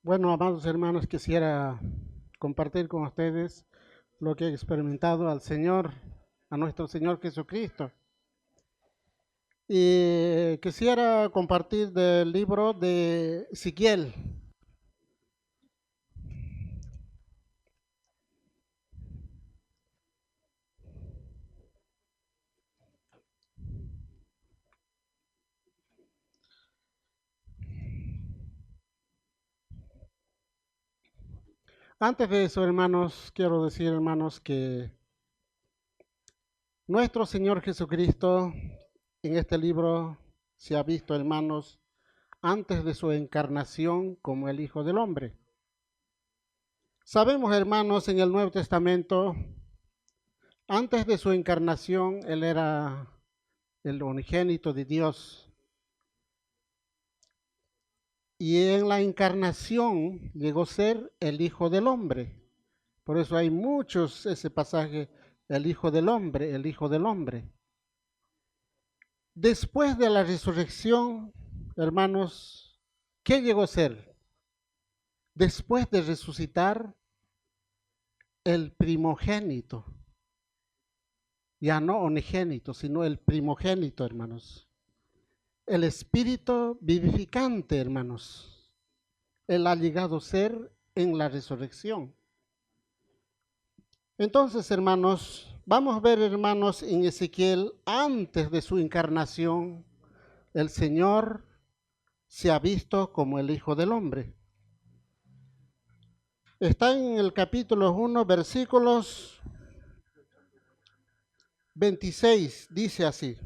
Bueno, amados hermanos, quisiera compartir con ustedes lo que he experimentado al Señor, a nuestro Señor Jesucristo. Y quisiera compartir del libro de Ezequiel. Antes de eso, hermanos, quiero decir, hermanos, que nuestro Señor Jesucristo en este libro se ha visto, hermanos, antes de su encarnación como el Hijo del Hombre. Sabemos, hermanos, en el Nuevo Testamento, antes de su encarnación, Él era el unigénito de Dios. Y en la encarnación llegó a ser el Hijo del Hombre. Por eso hay muchos, ese pasaje, el Hijo del Hombre, el Hijo del Hombre. Después de la resurrección, hermanos, ¿qué llegó a ser? Después de resucitar, el primogénito. Ya no unigénito, sino el primogénito, hermanos. El espíritu vivificante, hermanos. Él ha llegado a ser en la resurrección. Entonces, hermanos, vamos a ver, hermanos, en Ezequiel, antes de su encarnación, el Señor se ha visto como el Hijo del Hombre. Está en el capítulo 1, versículos 26, dice así.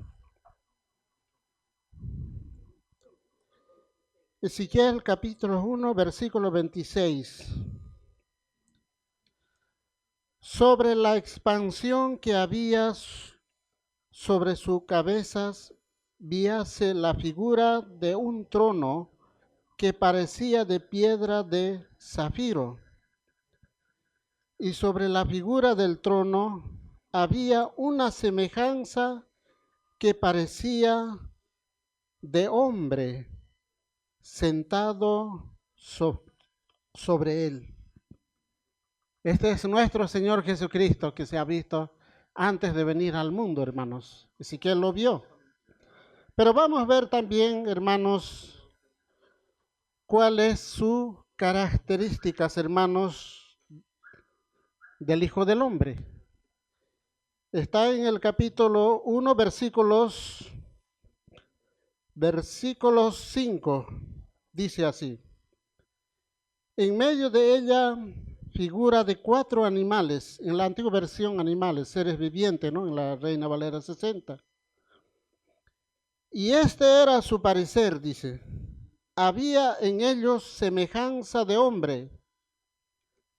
Ezequiel capítulo 1, versículo 26. Sobre la expansión que había sobre sus cabezas, víase la figura de un trono que parecía de piedra de zafiro. Y sobre la figura del trono había una semejanza que parecía de hombre sentado sobre él. Este es nuestro Señor Jesucristo que se ha visto antes de venir al mundo, hermanos. Así que él lo vio. Pero vamos a ver también, hermanos, cuáles sus características, hermanos, del Hijo del Hombre. Está en el capítulo 1, versículos 5. Dice así. En medio de ella figura de 4 animales, en la antigua versión animales, seres vivientes, ¿no? En la Reina Valera 60. Y este era su parecer, dice. Había en ellos semejanza de hombre.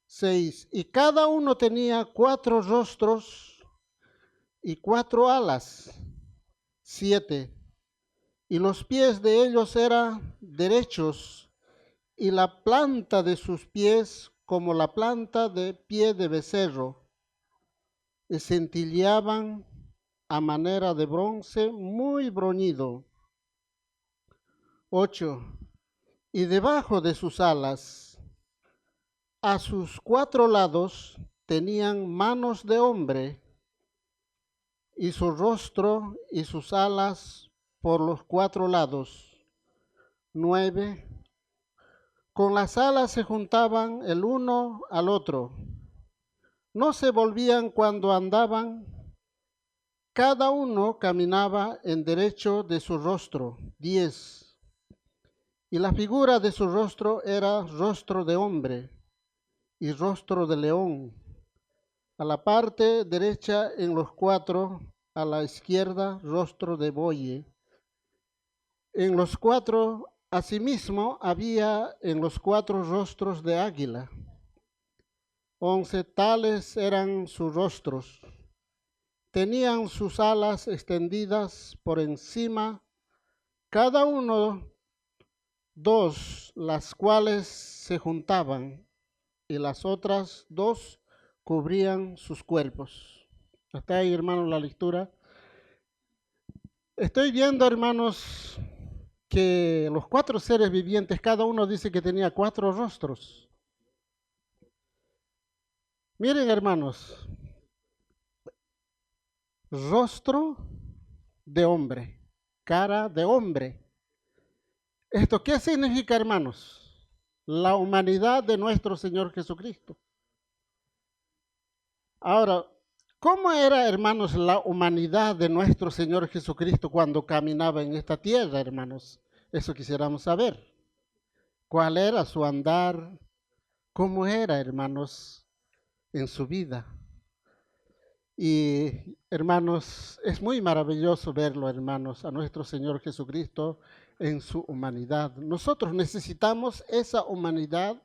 6. Y cada uno tenía 4 rostros y 4 alas. 7. Y los pies de ellos eran derechos, y la planta de sus pies como la planta de pie de becerro, y centelleaban a manera de bronce muy bruñido. 8. Y debajo de sus alas, a sus 4 lados, tenían manos de hombre, y su rostro y sus alas por los 4 lados. 9. Con las alas se juntaban el uno al otro. No se volvían cuando andaban. Cada uno caminaba en derecho de su rostro. 10. Y la figura de su rostro era rostro de hombre y rostro de león. A la parte derecha en los 4, a la izquierda rostro de buey. En los 4, asimismo, había en los 4 rostros de águila. 11 tales eran sus rostros. Tenían sus alas extendidas por encima, cada uno 2, las cuales se juntaban, y las otras 2 cubrían sus cuerpos. Hasta ahí, hermanos, la lectura. Estoy viendo, hermanos, que los 4 seres vivientes, cada uno dice que tenía 4 rostros. Miren, hermanos, rostro de hombre, cara de hombre. ¿Esto qué significa, hermanos? La humanidad de nuestro Señor Jesucristo. Ahora, ¿cómo era, hermanos, la humanidad de nuestro Señor Jesucristo cuando caminaba en esta tierra, hermanos? Eso quisiéramos saber. ¿Cuál era su andar? ¿Cómo era, hermanos, en su vida? Y, hermanos, es muy maravilloso verlo, hermanos, a nuestro Señor Jesucristo en su humanidad. Nosotros necesitamos esa humanidad,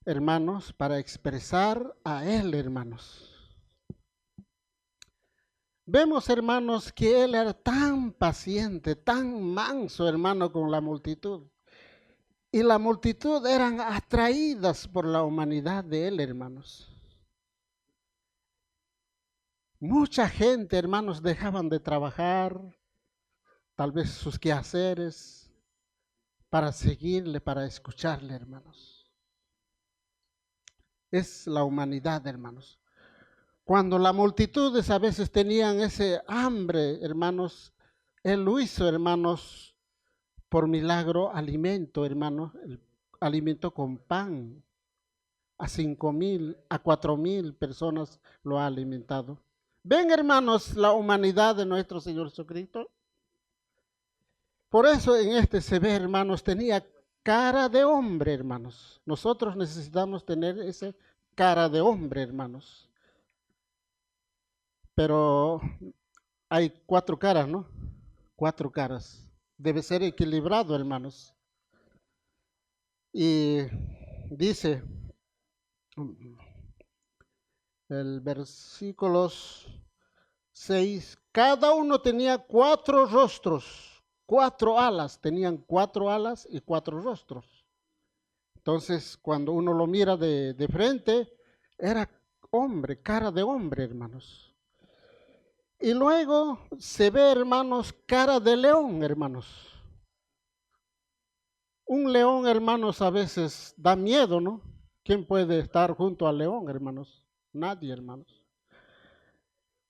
hermanos, para expresar a Él, hermanos. Vemos, hermanos, que Él era tan paciente, tan manso, hermano, con la multitud. Y la multitud eran atraídas por la humanidad de Él, hermanos. Mucha gente, hermanos, dejaban de trabajar, tal vez sus quehaceres, para seguirle, para escucharle, hermanos. Es la humanidad, hermanos. Cuando las multitudes a veces tenían ese hambre, hermanos, Él lo hizo, hermanos, por milagro, alimento, hermanos, el alimento con pan. A 5,000, a 4,000 personas lo ha alimentado. Ven, hermanos, la humanidad de nuestro Señor Jesucristo. Por eso en este se ve, hermanos, tenía cara de hombre, hermanos. Nosotros necesitamos tener esa cara de hombre, hermanos. Pero hay 4 caras, ¿no? 4 caras. Debe ser equilibrado, hermanos. Y dice el versículo 6, cada uno tenía 4 rostros, 4 alas, tenían 4 alas y 4 rostros. Entonces, cuando uno lo mira de frente, era hombre, cara de hombre, hermanos. Y luego se ve, hermanos, cara de león, hermanos. Un león, hermanos, a veces da miedo, ¿no? ¿Quién puede estar junto al león, hermanos? Nadie, hermanos.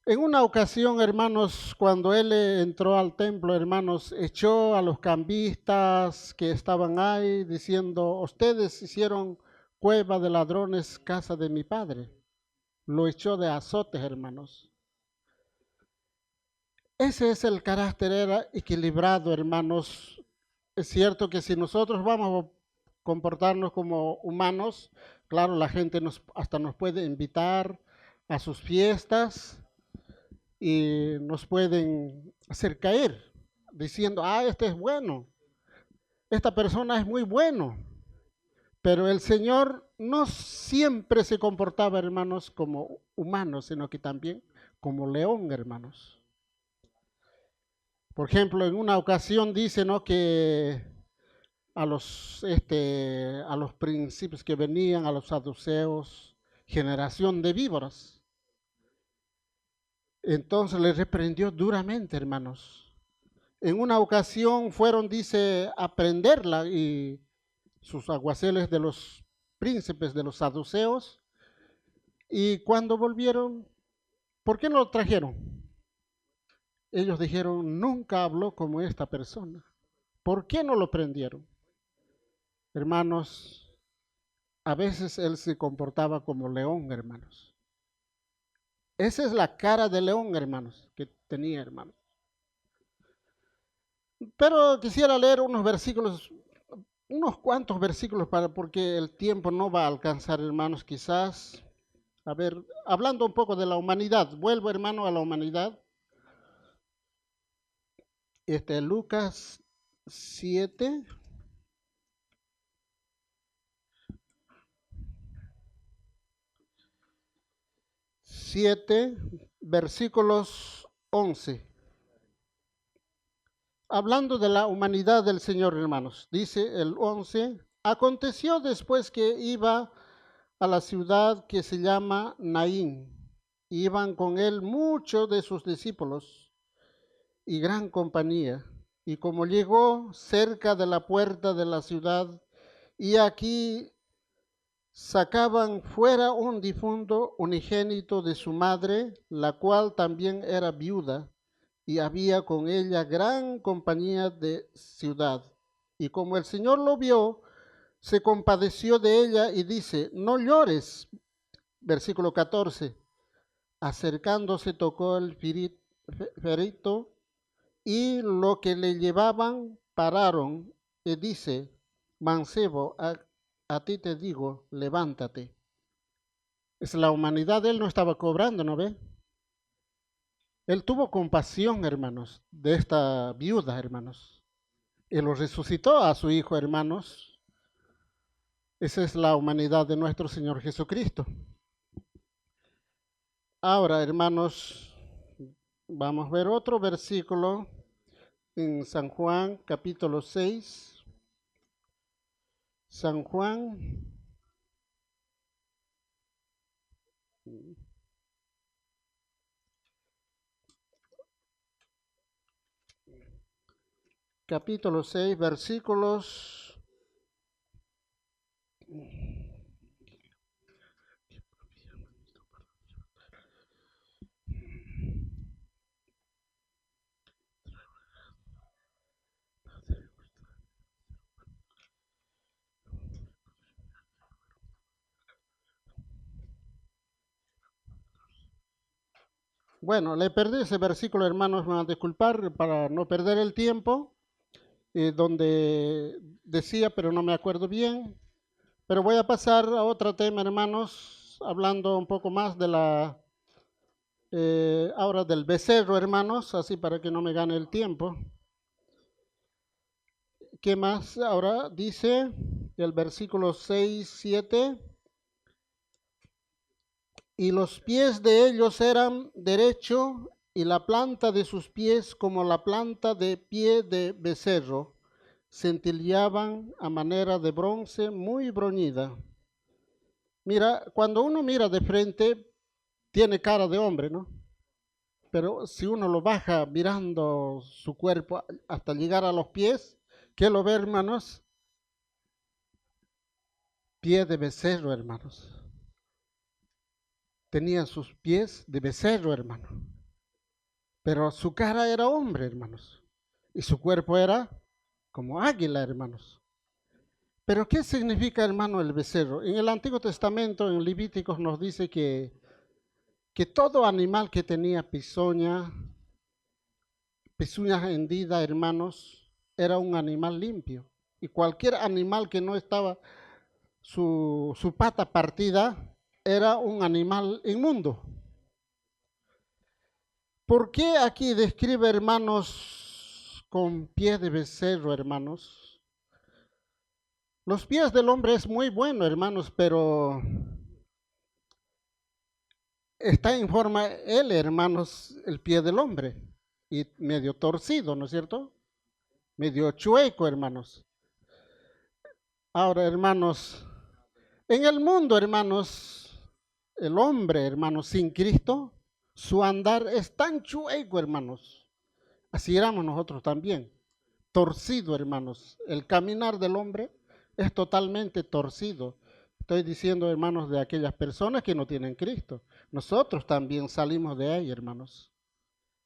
En una ocasión, hermanos, cuando él entró al templo, hermanos, echó a los cambistas que estaban ahí diciendo, ustedes hicieron cueva de ladrones, casa de mi padre. Lo echó de azotes, hermanos. Ese es el carácter era equilibrado, hermanos. Es cierto que si nosotros vamos a comportarnos como humanos, claro, la gente hasta nos puede invitar a sus fiestas y nos pueden hacer caer diciendo, este es bueno, esta persona es muy bueno. Pero el Señor no siempre se comportaba, hermanos, como humano, sino que también como león, hermanos. Por ejemplo, en una ocasión dice, ¿no?, que a los principios que venían, a los saduceos, generación de víboras. Entonces les reprendió duramente, hermanos. En una ocasión fueron, dice, a prenderla y sus aguaceles de los príncipes de los saduceos. Y cuando volvieron, ¿por qué no lo trajeron? Ellos dijeron, nunca habló como esta persona. ¿Por qué no lo prendieron? Hermanos, a veces él se comportaba como león, hermanos. Esa es la cara de león, hermanos, que tenía, hermanos. Pero quisiera leer unos versículos, unos cuantos versículos porque el tiempo no va a alcanzar, hermanos, quizás. A ver, hablando un poco de la humanidad, vuelvo, hermano, a la humanidad. Lucas 7. Versículos 11. Hablando de la humanidad del Señor, hermanos, dice el 11, aconteció después que iba a la ciudad que se llama Naín, iban con él muchos de sus discípulos y gran compañía, Y como llegó cerca de la puerta de la ciudad, y aquí sacaban fuera un difunto unigénito de su madre, la cual también era viuda, y había con ella gran compañía de ciudad. Y como el Señor lo vio, se compadeció de ella y dice, no llores. Versículo 14. Acercándose tocó el ferito y lo que le llevaban pararon y dice, mancebo, a ti te digo, levántate. Es la humanidad, él no estaba cobrando, ¿no ve? Él tuvo compasión, hermanos, de esta viuda, hermanos. Y lo resucitó a su hijo, hermanos. Esa es la humanidad de nuestro Señor Jesucristo. Ahora, hermanos, vamos a ver otro versículo en San Juan, capítulo 6. San Juan, capítulo 6, versículos. Bueno, le perdí ese versículo, hermanos, me van a disculpar para no perder el tiempo, donde decía, pero no me acuerdo bien. Pero voy a pasar a otro tema, hermanos, hablando un poco más de ahora del becerro, hermanos, así para que no me gane el tiempo. ¿Qué más? Ahora dice el versículo 6, 7. Y los pies de ellos eran derecho y la planta de sus pies como la planta de pie de becerro, centelleaban a manera de bronce muy bruñida. Mira, cuando uno mira de frente, tiene cara de hombre, ¿no? Pero si uno lo baja mirando su cuerpo hasta llegar a los pies, ¿qué lo ve, hermanos? Pie de becerro, hermanos. Tenía sus pies de becerro, hermano. Pero su cara era hombre, hermanos. Y su cuerpo era como águila, hermanos. Pero ¿qué significa, hermano, el becerro? En el Antiguo Testamento, en Levíticos, nos dice que todo animal que tenía pezuñas hendidas, hermanos, era un animal limpio. Y cualquier animal que no estaba su pata partida era un animal inmundo. ¿Por qué aquí describe, hermanos, con pies de becerro, hermanos? Los pies del hombre es muy bueno, hermanos, pero está en forma él, hermanos, el pie del hombre, y medio torcido, ¿no es cierto? Medio chueco, hermanos. Ahora, hermanos, en el mundo, hermanos, el hombre, hermanos, sin Cristo, su andar es tan chueco, hermanos. Así éramos nosotros también. Torcido, hermanos. El caminar del hombre es totalmente torcido. Estoy diciendo, hermanos, de aquellas personas que no tienen Cristo. Nosotros también salimos de ahí, hermanos.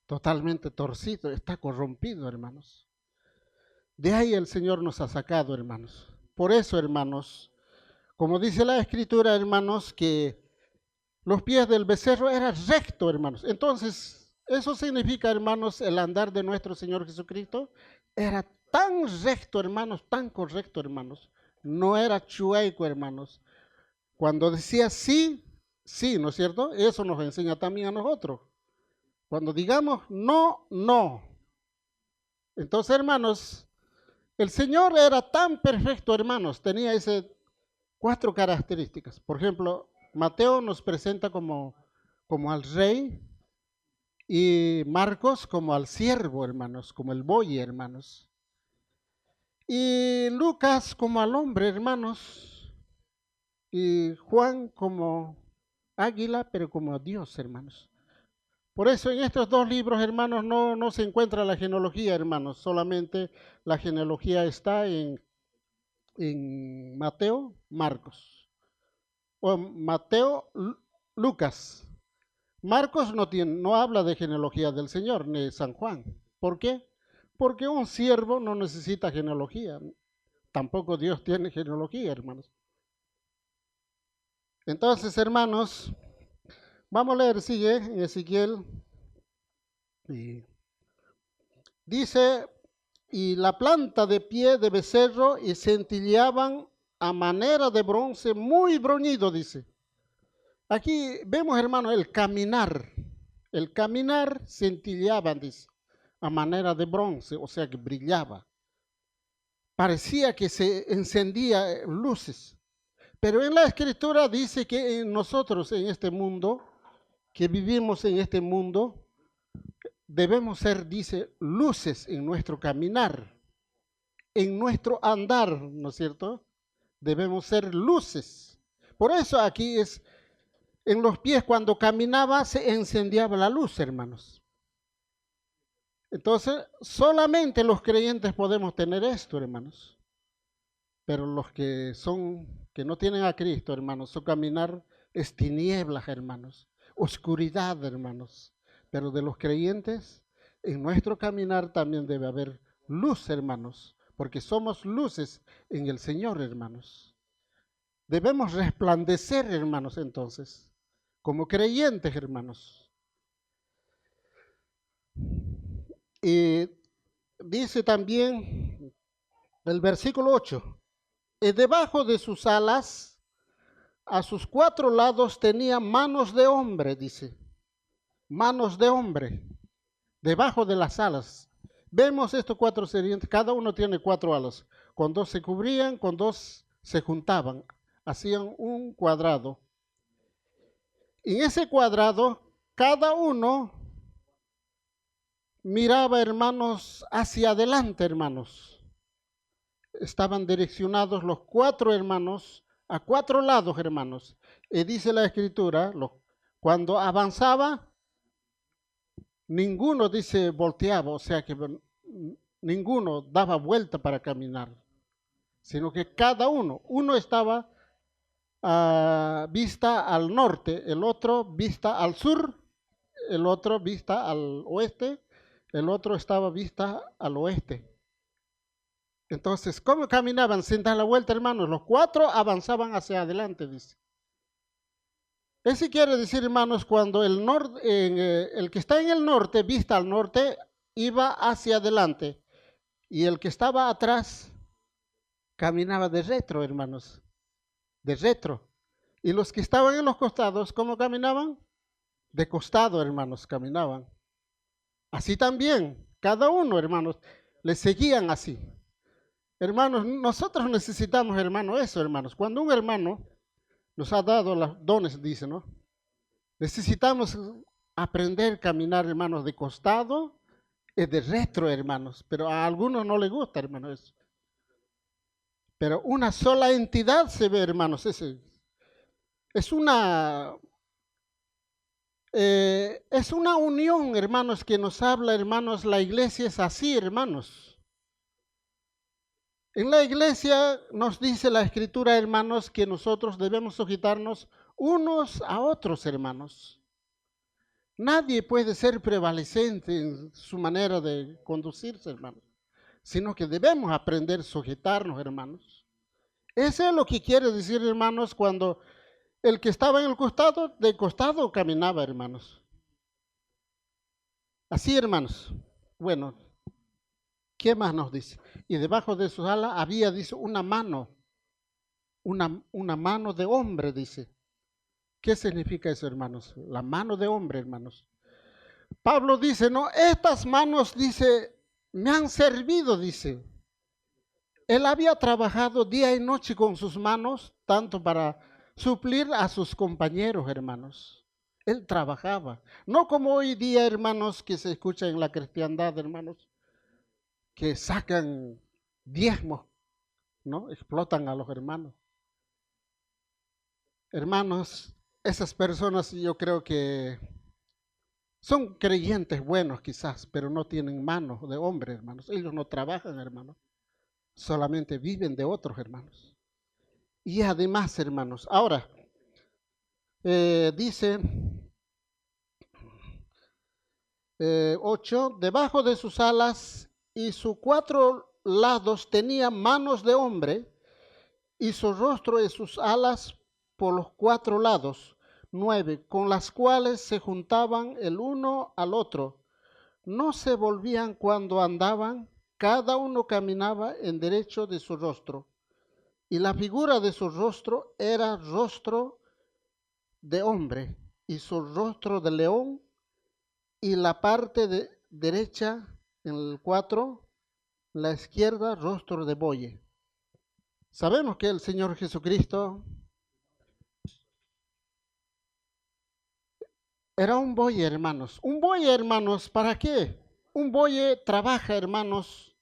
Totalmente torcido, está corrompido, hermanos. De ahí el Señor nos ha sacado, hermanos. Por eso, hermanos, como dice la Escritura, hermanos, que los pies del becerro eran rectos, hermanos. Entonces, eso significa, hermanos, el andar de nuestro Señor Jesucristo era tan recto, hermanos, tan correcto, hermanos. No era chueco, hermanos. Cuando decía sí, sí, ¿no es cierto? Eso nos enseña también a nosotros. Cuando digamos no, no. Entonces, hermanos, el Señor era tan perfecto, hermanos, tenía esas cuatro características. Por ejemplo, Mateo nos presenta como al rey y Marcos como al siervo, hermanos, como el buey, hermanos. Y Lucas como al hombre, hermanos. Y Juan como águila, pero como Dios, hermanos. Por eso en estos dos libros, hermanos, no se encuentra la genealogía, hermanos. Solamente la genealogía está en Mateo, Marcos. O Mateo, Lucas. Marcos no habla de genealogía del Señor, ni de San Juan. ¿Por qué? Porque un siervo no necesita genealogía. Tampoco Dios tiene genealogía, hermanos. Entonces, hermanos, vamos a leer, sigue en Ezequiel. Dice, y la planta de pie de becerro y centelleaban a manera de bronce muy bruñido, dice. Aquí vemos, hermano, el caminar. El caminar centelleaban, dice, a manera de bronce, o sea que brillaba. Parecía que se encendía luces. Pero en la escritura dice que nosotros en este mundo, que vivimos en este mundo, debemos ser, dice, luces en nuestro caminar, en nuestro andar, ¿no es cierto? Debemos ser luces. Por eso aquí es, en los pies cuando caminaba se encendiaba la luz, hermanos. Entonces, solamente los creyentes podemos tener esto, hermanos. Pero los que no tienen a Cristo, hermanos, su caminar es tinieblas, hermanos, oscuridad, hermanos. Pero de los creyentes, en nuestro caminar también debe haber luz, hermanos, porque somos luces en el Señor, hermanos. Debemos resplandecer, hermanos, entonces, como creyentes, hermanos. Y dice también el versículo 8, y debajo de sus alas, a sus 4 lados tenía manos de hombre, dice, manos de hombre, debajo de las alas. Vemos estos 4 sirvientes, cada uno tiene 4 alas, con 2 se cubrían, con 2 se juntaban, hacían un cuadrado. En ese cuadrado, cada uno miraba, hermanos, hacia adelante, hermanos. Estaban direccionados los 4 hermanos a 4 lados, hermanos. Y dice la escritura, cuando avanzaba, ninguno, dice, volteaba, o sea que ninguno daba vuelta para caminar, sino que cada uno estaba vista al norte, el otro vista al sur, el otro vista al oeste, el otro estaba vista al oeste. Entonces, ¿cómo caminaban sin dar la vuelta, hermanos? Los 4 avanzaban hacia adelante, dice. Eso quiere decir, hermanos, cuando el que está en el norte, vista al norte, iba hacia adelante. Y el que estaba atrás caminaba de retro, hermanos. De retro. Y los que estaban en los costados, ¿cómo caminaban? De costado, hermanos, caminaban. Así también, cada uno, hermanos, le seguían así. Hermanos, nosotros necesitamos, hermanos, eso, hermanos. Cuando un hermano nos ha dado los dones, dice, ¿no? Necesitamos aprender a caminar, hermanos, de costado y de retro, hermanos. Pero a algunos no les gusta, hermanos, eso. Pero una sola entidad se ve, hermanos. Es una unión, hermanos, que nos habla, hermanos. La iglesia es así, hermanos. En la iglesia nos dice la escritura, hermanos, que nosotros debemos sujetarnos unos a otros, hermanos. Nadie puede ser prevalecente en su manera de conducirse, hermanos, sino que debemos aprender a sujetarnos, hermanos. Eso es lo que quiere decir, hermanos, cuando el que estaba en el costado, de costado caminaba, hermanos. Así, hermanos. Bueno, ¿qué más nos dice? Y debajo de sus alas había, dice, una mano de hombre, dice. ¿Qué significa eso, hermanos? La mano de hombre, hermanos. Pablo dice, no, estas manos, dice, me han servido, dice. Él había trabajado día y noche con sus manos, tanto para suplir a sus compañeros, hermanos. Él trabajaba. No como hoy día, hermanos, que se escucha en la cristiandad, hermanos, que sacan diezmos, ¿no? Explotan a los hermanos. Hermanos, esas personas yo creo que Son creyentes buenos quizás, pero no tienen manos de hombre, hermanos. Ellos no trabajan, hermanos. Solamente viven de otros, hermanos. Y además, hermanos, ahora dice 8, debajo de sus alas y sus 4 lados tenía manos de hombre, y su rostro y sus alas por los 4 lados. 9, con las cuales se juntaban el uno al otro. No se volvían cuando andaban, cada uno caminaba en derecho de su rostro. Y la figura de su rostro era rostro de hombre, y su rostro de león, y la parte derecha en el 4, la izquierda rostro de buey. Sabemos que el Señor Jesucristo era un buey, hermanos. Un buey, hermanos, ¿para qué? Un buey trabaja, hermanos,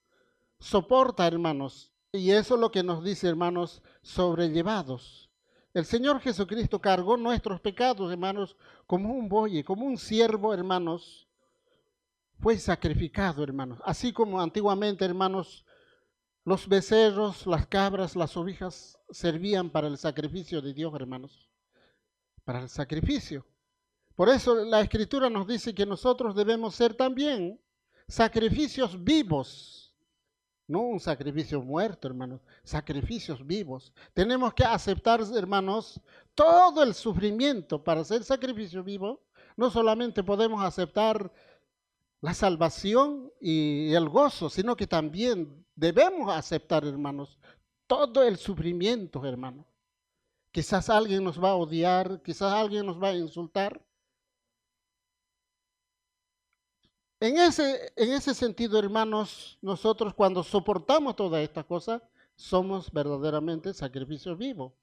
soporta, hermanos. Y eso es lo que nos dice, hermanos, sobrellevados. El Señor Jesucristo cargó nuestros pecados, hermanos, como un buey, como un siervo, hermanos. Fue sacrificado, hermanos. Así como antiguamente, hermanos, los becerros, las cabras, las ovejas servían para el sacrificio de Dios, hermanos. Para el sacrificio. Por eso la Escritura nos dice que nosotros debemos ser también sacrificios vivos, no un sacrificio muerto, hermanos, sacrificios vivos. Tenemos que aceptar, hermanos, todo el sufrimiento para ser sacrificio vivo. No solamente podemos aceptar la salvación y el gozo, sino que también debemos aceptar, hermanos, todo el sufrimiento, hermanos. Quizás alguien nos va a odiar, quizás alguien nos va a insultar. En ese sentido, hermanos, nosotros cuando soportamos todas estas cosas, somos verdaderamente sacrificios vivos.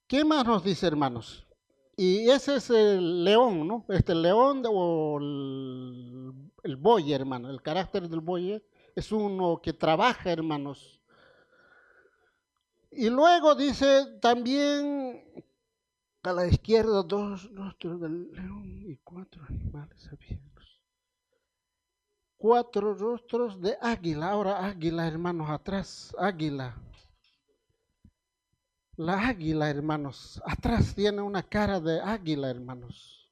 ¿Qué más nos dice, hermanos? Y ese es el león, ¿no? Este león o el buey, hermano. El carácter del buey es uno que trabaja, hermanos. Y luego dice también a la izquierda 2 rostros del león y 4 animales abiertos. 4 rostros de águila. Ahora águila, hermanos, atrás, águila. La águila, hermanos, atrás tiene una cara de águila, hermanos.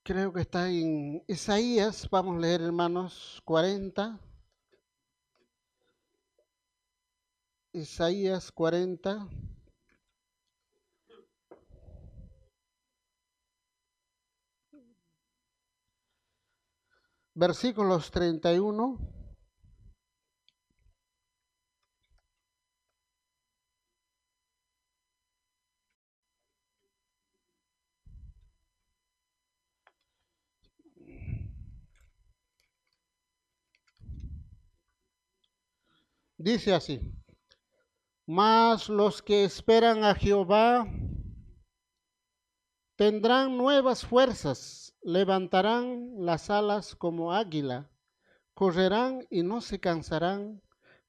Creo que está en Isaías, vamos a leer, hermanos, 40. Isaías 40. Versículos 31. Dice así: mas los que esperan a Jehová tendrán nuevas fuerzas, levantarán las alas como águila, correrán y no se cansarán,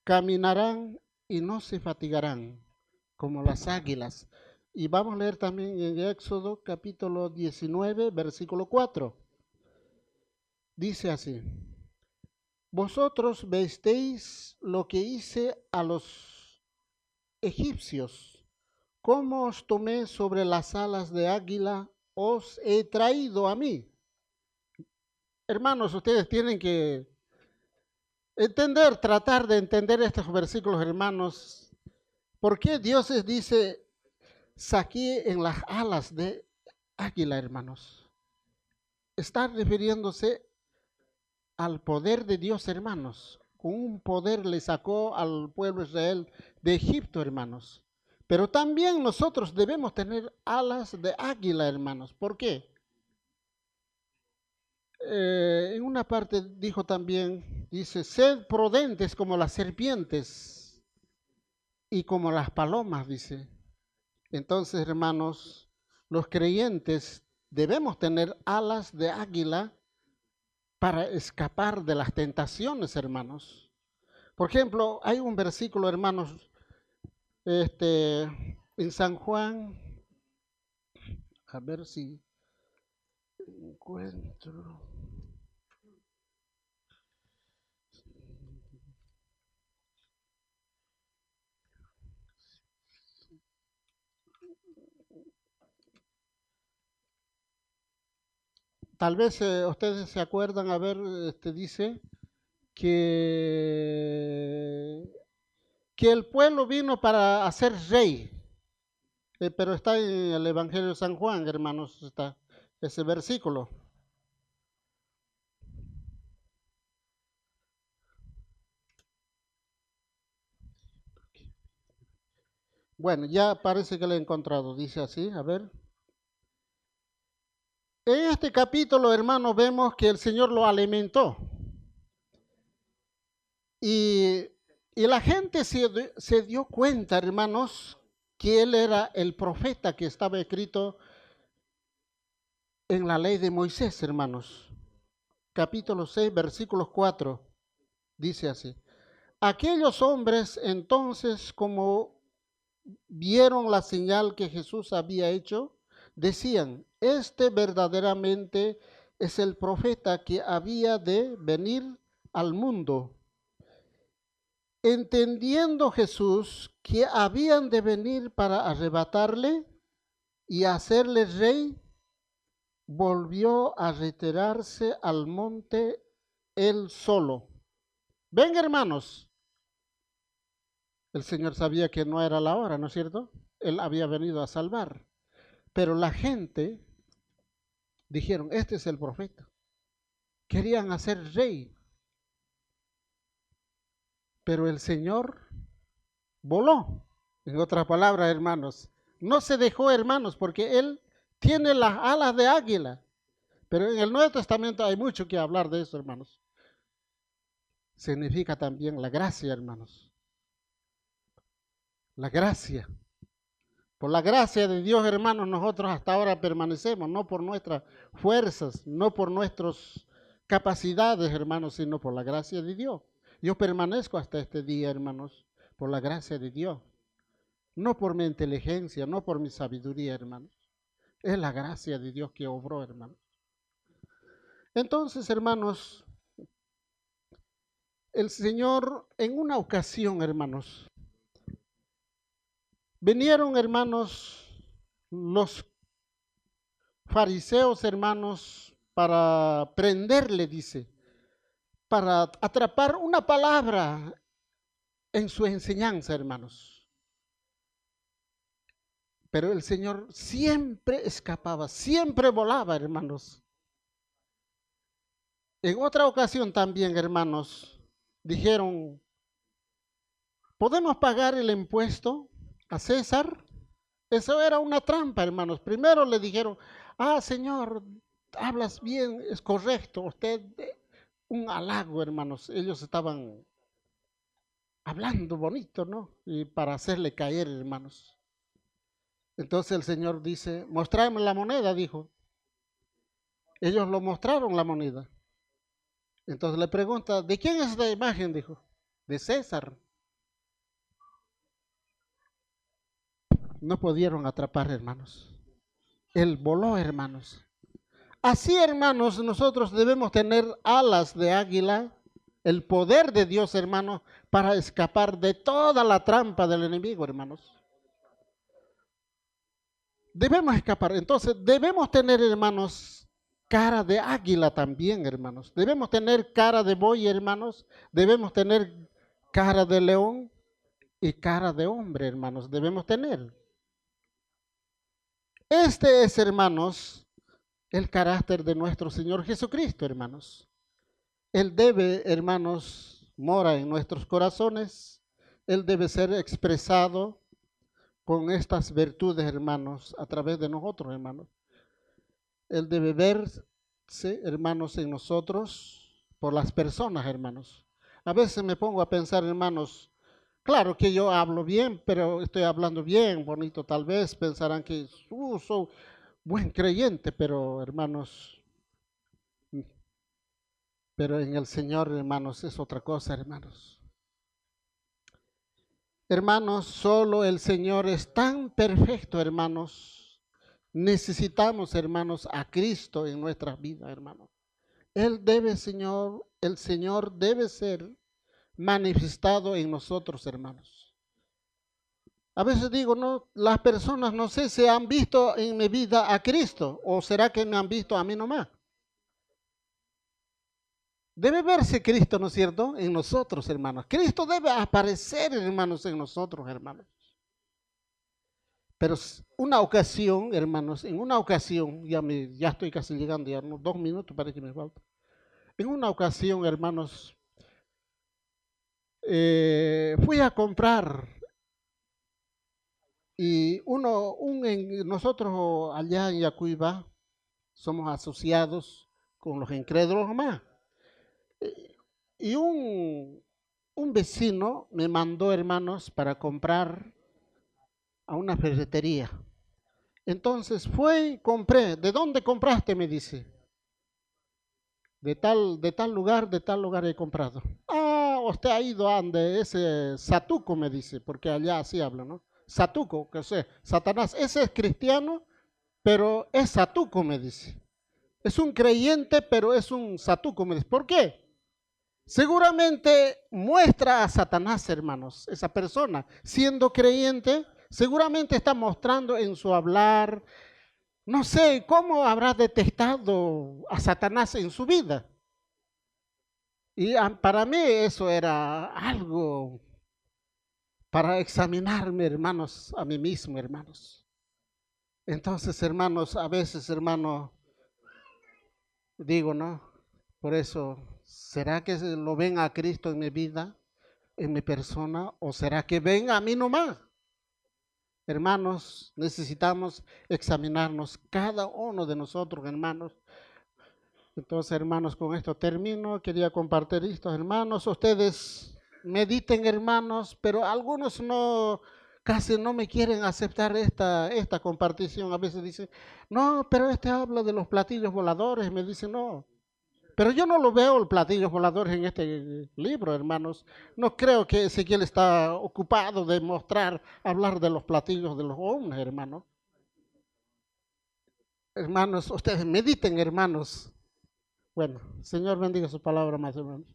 caminarán y no se fatigarán, como las águilas. Y vamos a leer también en Éxodo capítulo 19, versículo 4. Dice así: vosotros visteis lo que hice a los egipcios, cómo os tomé sobre las alas de águila, os he traído a mí. Hermanos, ustedes tienen que entender, tratar de entender estos versículos, hermanos. ¿Por qué Dios les dice, saqué en las alas de águila, hermanos? Está refiriéndose al poder de Dios, hermanos. Con un poder le sacó al pueblo de Israel de Egipto, hermanos. Pero también nosotros debemos tener alas de águila, hermanos. ¿Por qué? En una parte dijo también, dice, sed prudentes como las serpientes y como las palomas, dice. Entonces, hermanos, los creyentes debemos tener alas de águila para escapar de las tentaciones, hermanos. Por ejemplo, hay un versículo, hermanos, en San Juan, a ver si encuentro. Tal vez ustedes se acuerdan, a ver, dice que, que el pueblo vino para hacer rey, pero está en el Evangelio de San Juan, hermanos, está ese versículo. Bueno, ya parece que lo he encontrado, dice así, a ver. En este capítulo, hermanos, vemos que el Señor lo alimentó. Y, y la gente se dio cuenta, hermanos, que él era el profeta que estaba escrito en la ley de Moisés, hermanos. Capítulo 6, versículos 4, dice así. Aquellos hombres entonces, como vieron la señal que Jesús había hecho, decían, este verdaderamente es el profeta que había de venir al mundo. Entendiendo Jesús que habían de venir para arrebatarle y hacerle rey, volvió a retirarse al monte él solo. Ven, hermanos, el Señor sabía que no era la hora, ¿no es cierto? Él había venido a salvar. Pero la gente dijeron, este es el profeta. Querían hacer rey. Pero el Señor voló. En otras palabras, hermanos, no se dejó, hermanos, porque Él tiene las alas de águila. Pero en el Nuevo Testamento hay mucho que hablar de eso, hermanos. Significa también la gracia, hermanos. La gracia. Por la gracia de Dios, hermanos, nosotros hasta ahora permanecemos, no por nuestras fuerzas, no por nuestras capacidades, hermanos, sino por la gracia de Dios. Yo permanezco hasta este día, hermanos, por la gracia de Dios. No por mi inteligencia, no por mi sabiduría, hermanos. Es la gracia de Dios que obró, hermanos. Entonces, hermanos, el Señor en una ocasión, hermanos, vinieron, hermanos, los fariseos, hermanos, para prenderle, dice, para atrapar una palabra en su enseñanza, hermanos. Pero el Señor siempre escapaba, siempre volaba, hermanos. En otra ocasión también, hermanos, dijeron, ¿podemos pagar el impuesto a César? Eso era una trampa, hermanos. Primero le dijeron, Señor, hablas bien, es correcto, usted, un halago, hermanos. Ellos estaban hablando bonito, ¿no? Y para hacerle caer, hermanos. Entonces el Señor dice, mostrarme la moneda, dijo. Ellos lo mostraron la moneda. Entonces le pregunta, ¿de quién es esta imagen? Dijo, de César. No pudieron atrapar, hermanos. Él voló, hermanos. Así, hermanos, nosotros debemos tener alas de águila, el poder de Dios, hermanos, para escapar de toda la trampa del enemigo, hermanos. Debemos escapar. Entonces, debemos tener, hermanos, cara de águila también, hermanos. Debemos tener cara de buey, hermanos. Debemos tener cara de león y cara de hombre, hermanos. Debemos tener. Este es, hermanos, el carácter de nuestro Señor Jesucristo, hermanos. Él debe, hermanos, mora en nuestros corazones. Él debe ser expresado con estas virtudes, hermanos, a través de nosotros, hermanos. Él debe verse, hermanos, en nosotros por las personas, hermanos. A veces me pongo a pensar, hermanos, claro que yo hablo bien, pero estoy hablando bien, bonito, tal vez pensarán que soy buen creyente, pero hermanos, pero en el Señor, hermanos, es otra cosa, hermanos. Hermanos, solo el Señor es tan perfecto, hermanos. Necesitamos, hermanos, a Cristo en nuestras vidas, hermanos. El Señor debe ser manifestado en nosotros, hermanos. A veces digo, no, las personas no sé si han visto en mi vida a Cristo o será que me han visto a mí nomás. Debe verse Cristo, ¿no es cierto? En nosotros, hermanos. Cristo debe aparecer, hermanos, en nosotros, hermanos. Pero una ocasión, hermanos, en una ocasión, ya estoy casi llegando, ya unos 2 minutos para que me falta. En una ocasión, hermanos, fui a comprar y nosotros allá en Yacuiba somos asociados con los incrédulos más. Y un vecino me mandó, hermanos, para comprar a una ferretería. Entonces fue y compré. ¿De dónde compraste? Me dice. De tal lugar he comprado. Ah, usted ha ido a donde ese Satuco, me dice, porque allá así habla, ¿no? Satuco, que sé, Satanás, ese es cristiano, pero es Satuco, me dice. Es un creyente, pero es un Satuco, me dice. ¿Por qué? Seguramente muestra a Satanás, hermanos, esa persona, siendo creyente, seguramente está mostrando en su hablar, no sé cómo habrá detestado a Satanás en su vida. Y para mí eso era algo para examinarme, hermanos, a mí mismo, hermanos. Entonces, hermanos, a veces, hermano, digo, ¿no? Por eso, ¿será que lo ven a Cristo en mi vida, en mi persona, o será que ven a mí nomás? Hermanos, necesitamos examinarnos cada uno de nosotros, hermanos. Entonces, hermanos, con esto termino. Quería compartir esto, hermanos. Ustedes mediten, hermanos, pero algunos no, casi no me quieren aceptar esta compartición. A veces dicen, no, pero este habla de los platillos voladores. Me dicen, no. Pero yo no lo veo el platillos voladores en este libro, hermanos. No creo que Ezequiel está ocupado de hablar de los platillos de los hombres, hermanos. Hermanos, ustedes mediten, hermanos. Bueno, Señor bendiga su palabra más, hermanos.